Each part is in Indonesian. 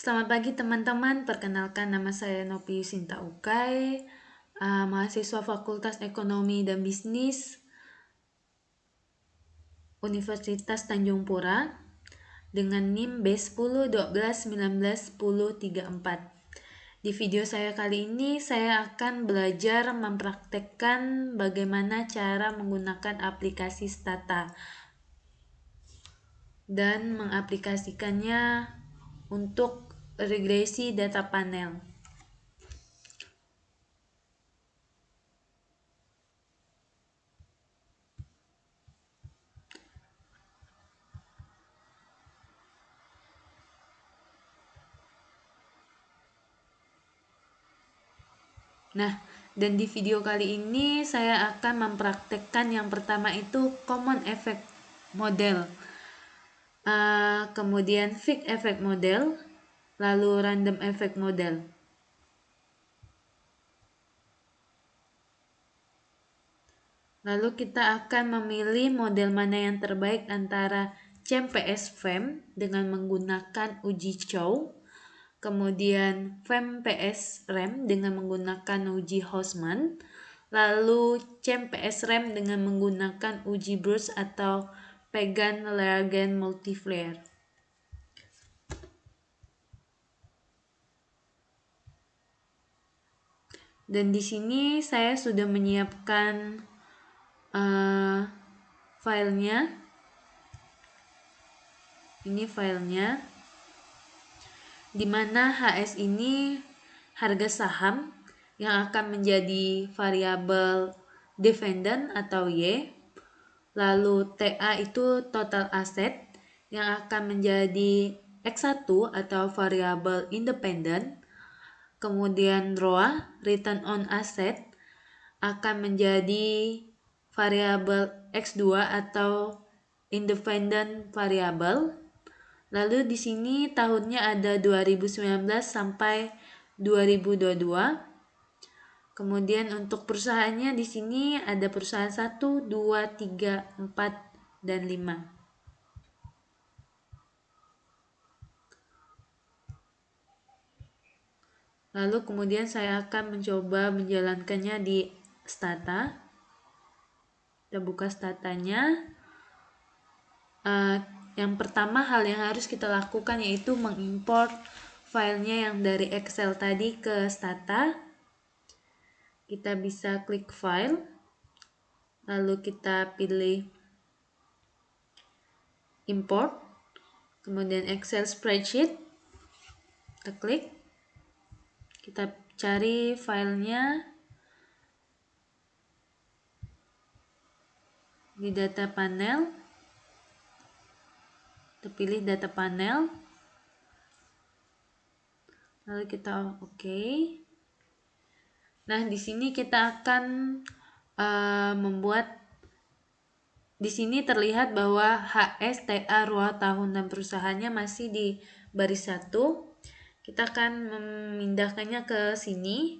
Selamat pagi teman-teman, perkenalkan nama saya Nopi Yusinta Ukay, mahasiswa Fakultas Ekonomi dan Bisnis Universitas Tanjung Pura dengan NIM B1012191034. Di video saya kali ini saya akan belajar mempraktekkan bagaimana cara menggunakan aplikasi Stata dan mengaplikasikannya untuk regresi data panel. Nah, dan di video kali ini saya akan mempraktekkan yang pertama itu Common Effect Model, kemudian Fixed Effect Model, lalu Random Effect Model. Lalu kita akan memilih model mana yang terbaik antara ChempPS-FEM dengan menggunakan uji Chow, kemudian FEM-PS-REM dengan menggunakan uji Hausman, lalu ChempPS-REM dengan menggunakan uji Bruce atau Pagan-Lejeune Multiplier. Dan di sini saya sudah menyiapkan filenya. Ini filenya, di mana HS ini harga saham yang akan menjadi variabel dependent atau Y. Lalu TA itu total asset yang akan menjadi X1 atau variabel independent. Kemudian ROA, return on asset, akan menjadi variabel X2 atau independent variable. Lalu di sini tahunnya ada 2019 sampai 2022. Kemudian untuk perusahaannya di sini ada perusahaan 1, 2, 3, 4, dan 5. Lalu kemudian saya akan mencoba menjalankannya di Stata. Kita buka Statanya. Yang pertama hal yang harus kita lakukan yaitu mengimport filenya yang dari Excel tadi ke Stata. Kita bisa klik file, lalu kita pilih import, kemudian Excel spreadsheet, kita klik, kita cari filenya di data panel, kita pilih data panel, lalu kita oke. Nah, di sini kita akan membuat, di sini terlihat bahwa HS, TA, ROA, tahun, dan perusahaannya masih di baris 1. Kita akan memindahkannya ke sini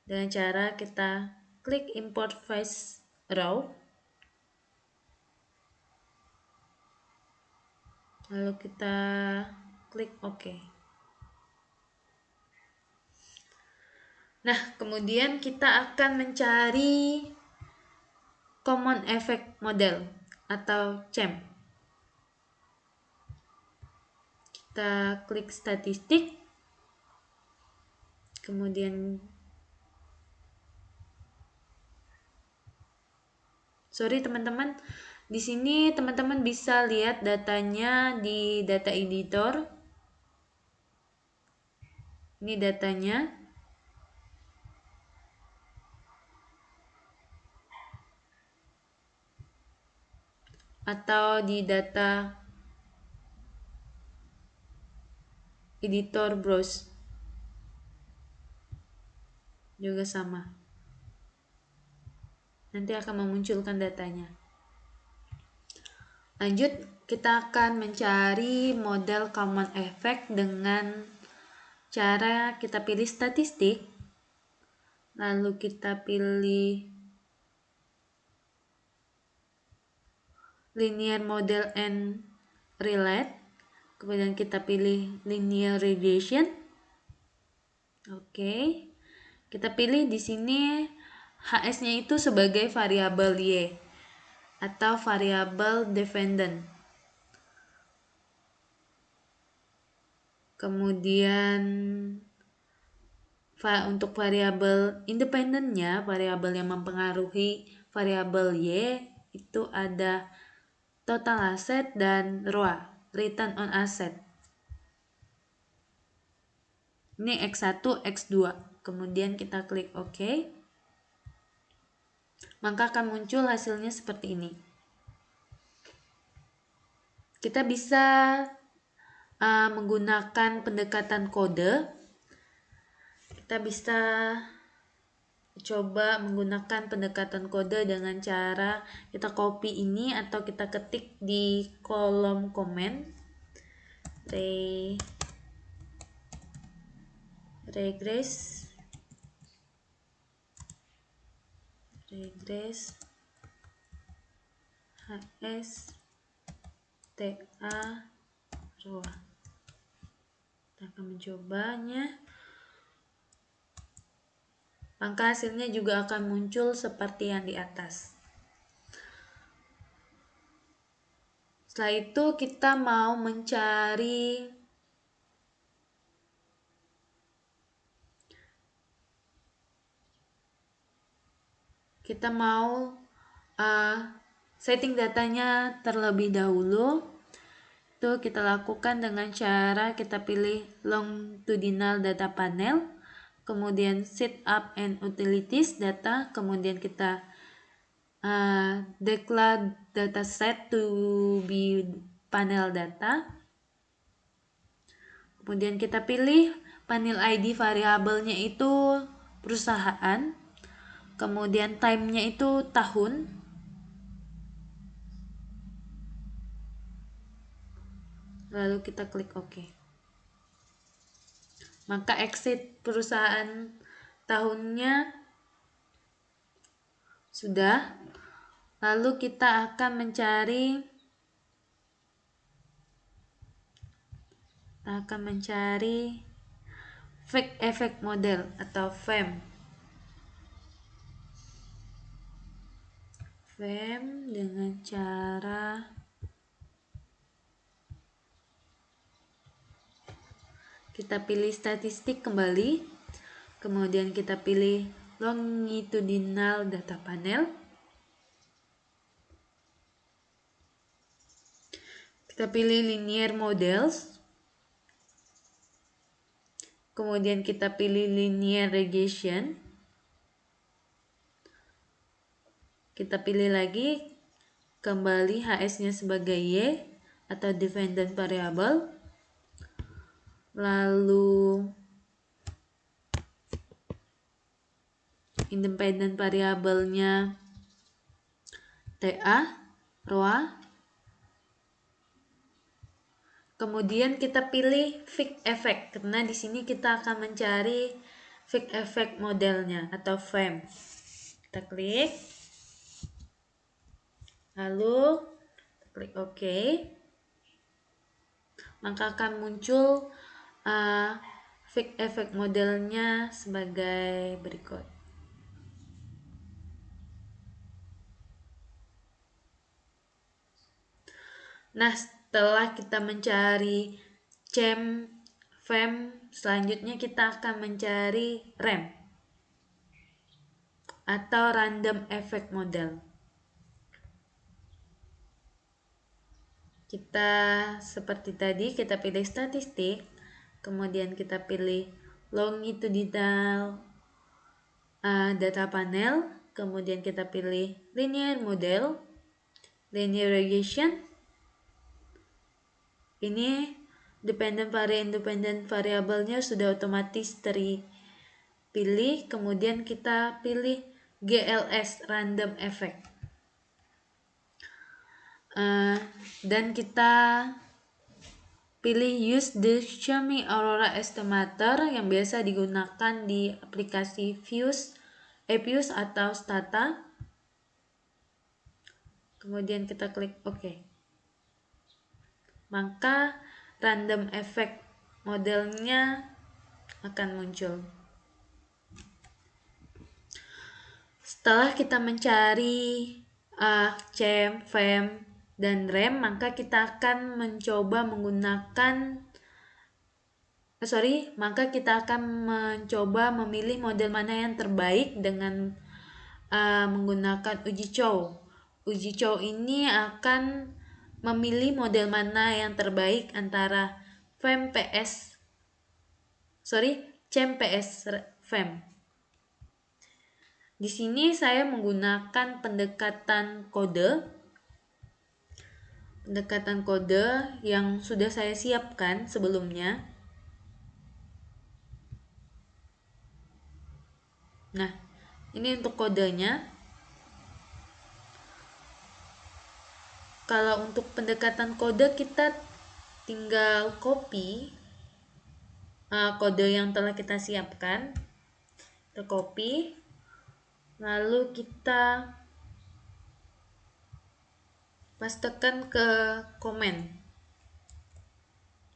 dengan cara kita klik import face row, lalu kita klik OK. Nah, kemudian kita akan mencari Common Effect Model atau CHEM. Kita klik statistik, kemudian teman-teman, di sini teman-teman bisa lihat datanya di data editor. Ini datanya. Atau di data editor browse juga sama, nanti akan memunculkan datanya. Lanjut, kita akan mencari model common effect dengan cara kita pilih statistik, lalu kita pilih linear model and relate, kemudian kita pilih linear regression. Oke. Kita pilih di sini HS-nya itu sebagai variabel Y atau variabel dependent. Kemudian untuk variabel independennya, variabel yang mempengaruhi variabel Y itu ada total asset dan ROA, return on asset. Ini X1, X2. Kemudian kita klik OK. Maka akan muncul hasilnya seperti ini. Kita bisa menggunakan pendekatan kode. Kita bisa coba menggunakan pendekatan kode dengan cara kita copy ini atau kita ketik di kolom komen. Regress HS TA ROA. Kita akan mencobanya. Maka hasilnya juga akan muncul seperti yang di atas. Setelah itu kita mau mencari setting datanya terlebih dahulu. Itu kita lakukan dengan cara kita pilih longitudinal data panel, kemudian setup and utilities data, kemudian kita declare dataset to be panel data. Kemudian kita pilih panel ID variabelnya itu perusahaan, kemudian time-nya itu tahun, lalu kita klik OK. Maka exit perusahaan tahunnya sudah. Lalu kita akan mencari fake effect model atau FEM. Dengan cara kita pilih statistik kembali, kemudian kita pilih longitudinal data panel, kita pilih linear models, kemudian kita pilih linear regression, kita pilih lagi kembali HS-nya sebagai Y atau dependent variable, lalu independent variabelnya TA, ROA. Kemudian kita pilih fake effect karena di sini kita akan mencari fake effect modelnya atau FEM. Kita klik, lalu klik OK. Maka akan muncul fake effect modelnya sebagai berikut. Nah, setelah kita mencari FEM, selanjutnya kita akan mencari RAM atau random effect model. Kita seperti tadi, kita pilih statistik, kemudian kita pilih longitudinal data panel, kemudian kita pilih linear model, linear regression. Ini independent variabelnya sudah otomatis terpilih, kemudian kita pilih GLS random effect. Dan kita pilih use the Xiaomi Aurora Estimator yang biasa digunakan di aplikasi Fuse atau Stata. Kemudian kita klik OK. Maka random effect modelnya akan muncul. Setelah kita mencari CEM, FEM, dan REM, maka kita akan mencoba memilih model mana yang terbaik dengan menggunakan uji Chow. Uji Chow ini akan memilih model mana yang terbaik antara CEM PS FEM. Di sini saya menggunakan pendekatan kode yang sudah saya siapkan sebelumnya. Nah, ini untuk kodenya. Kalau untuk pendekatan kode, kita tinggal copy kode yang telah kita siapkan. Kita copy, lalu kita pastekan ke komen.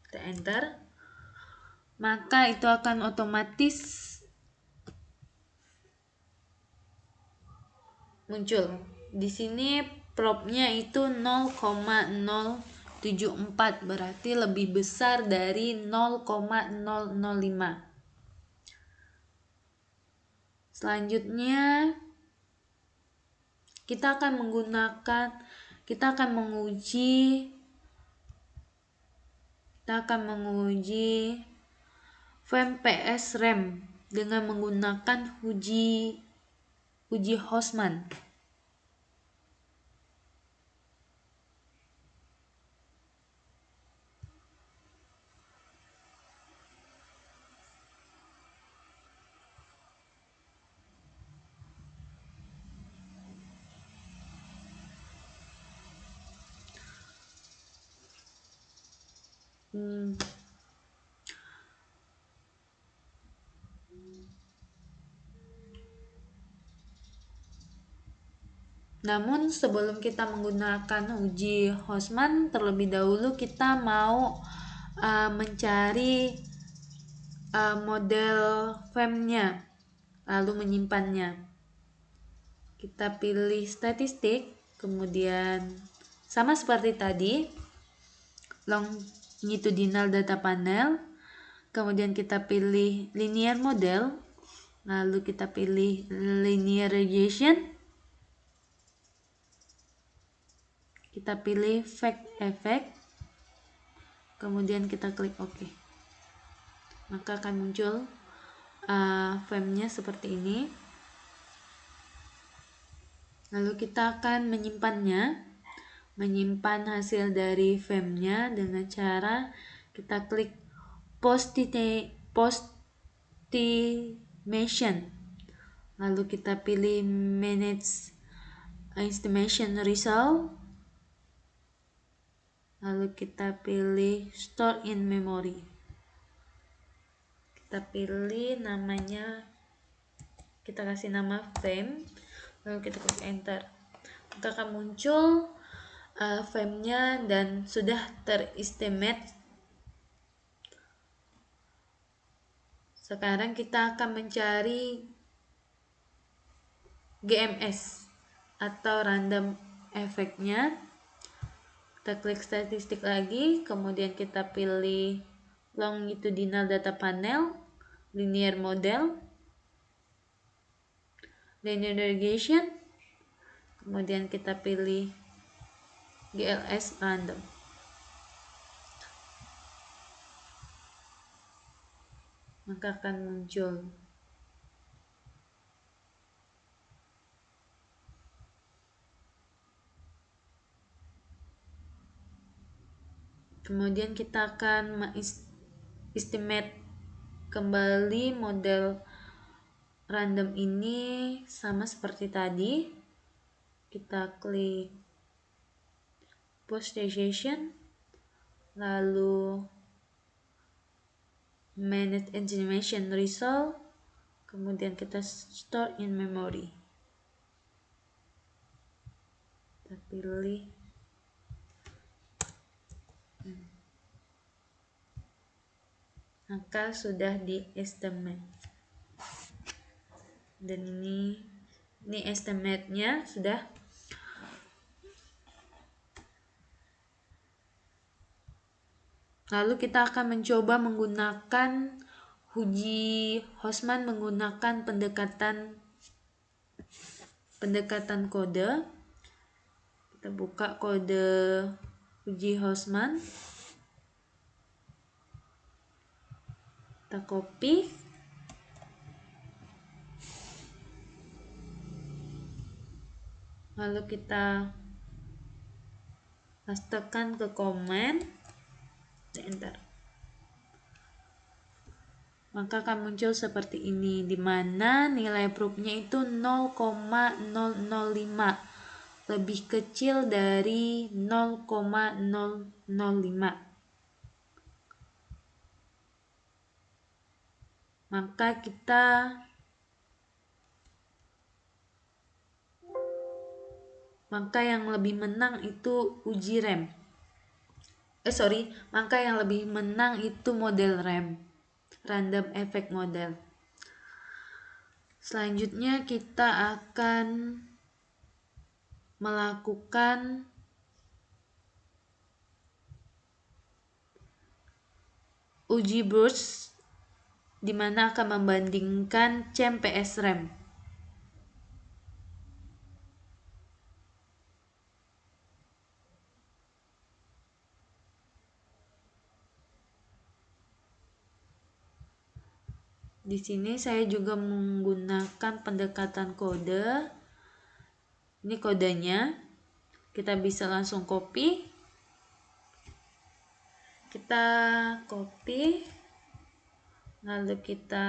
Kita enter, maka itu akan otomatis muncul. Di sini propnya itu 0,074, berarti lebih besar dari 0,005. Selanjutnya kita akan menguji FEM PS REM dengan menggunakan uji Hostman. Namun sebelum kita menggunakan uji Hostman, terlebih dahulu kita mau mencari model FEM-nya, lalu menyimpannya. Kita pilih statistik, kemudian sama seperti tadi, longitudinal data panel, kemudian kita pilih linear model, lalu kita pilih linear regression, kita pilih fact effect, kemudian kita klik OK. Maka akan muncul FEM-nya seperti ini. Lalu kita akan menyimpan hasil dari FEM-nya dengan cara kita klik Postimation. Lalu kita pilih Manage Estimation Result. Lalu kita pilih Store in Memory. Kita pilih namanya, kita kasih nama FEM, lalu kita klik enter. Maka akan muncul FEM-nya dan sudah terestimate. Sekarang kita akan mencari GMS atau random effect-nya. Kita klik statistik lagi, kemudian kita pilih longitudinal data panel, linear model, linear regression, kemudian kita pilih GLS random. Maka akan muncul kemudian kita akan estimate kembali model random ini sama seperti tadi. Kita klik Postimation, lalu Manage Estimation Result, kemudian kita Store in Memory. Kita pilih maka sudah di estimate. Dan ini estimate-nya sudah. Lalu kita akan mencoba menggunakan uji Hostman menggunakan pendekatan kode. Kita buka kode uji Hostman. Kita copy. Lalu kita pastekan ke komen. Enter. Maka akan muncul seperti ini, di mana nilai proofnya itu 0,005, lebih kecil dari 0,005. Maka yang lebih menang itu uji RAM. Maka yang lebih menang itu model RAM, random effect model. Selanjutnya kita akan melakukan uji burst, di mana akan membandingkan CMPS RAM. Di sini saya juga menggunakan pendekatan kode. Ini kodenya. Kita bisa langsung copy. Kita copy. Lalu kita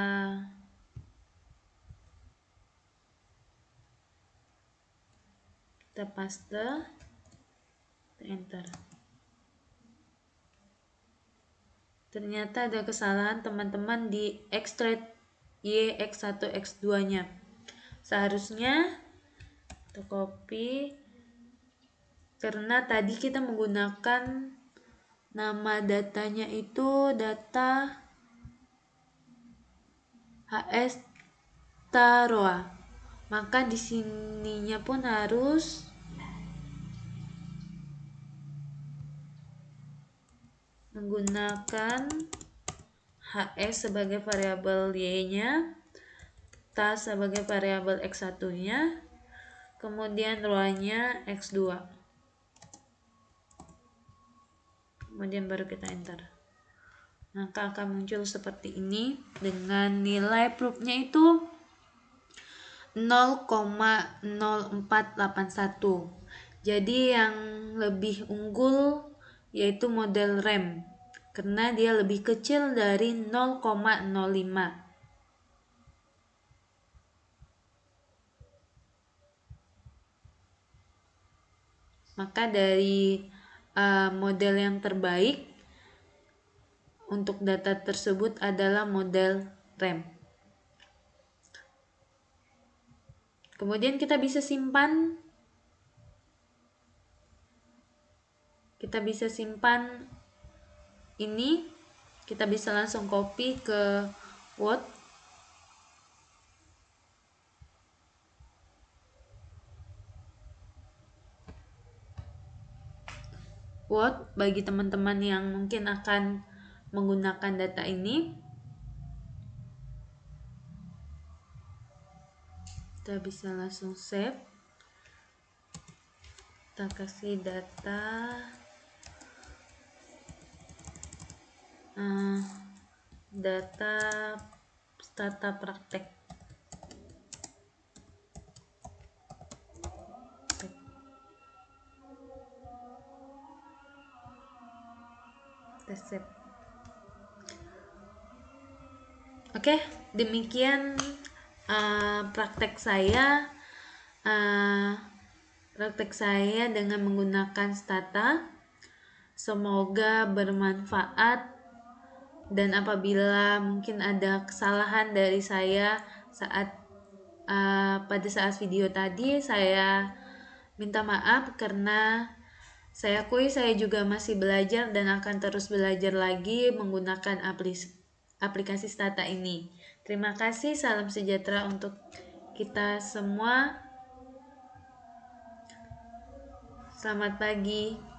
paste. Enter. Ternyata ada kesalahan teman-teman di extract Y, X1, X2 nya. Seharusnya kita copy, karena tadi kita menggunakan nama datanya itu data HS Taroa, maka di sininya pun harus menggunakan HS sebagai variabel Y-nya, ta sebagai variabel X1-nya, kemudian row-nya X2. Kemudian baru kita enter. Maka akan muncul seperti ini dengan nilai proofnya itu 0,0481. Jadi yang lebih unggul yaitu model RAM, karena dia lebih kecil dari 0,05. Maka dari model yang terbaik untuk data tersebut adalah model RAM. Kemudian kita bisa simpan. Ini. Kita bisa langsung copy ke Word. Bagi teman-teman yang mungkin akan menggunakan data ini. Kita bisa langsung save. Kita kasih data stata praktek. Kita save. Oke, demikian praktek saya dengan menggunakan stata. Semoga bermanfaat, dan apabila mungkin ada kesalahan dari saya pada saat video tadi, saya minta maaf, karena saya akui saya juga masih belajar dan akan terus belajar lagi menggunakan aplikasi Stata ini. Terima kasih, salam sejahtera untuk kita semua. Selamat pagi.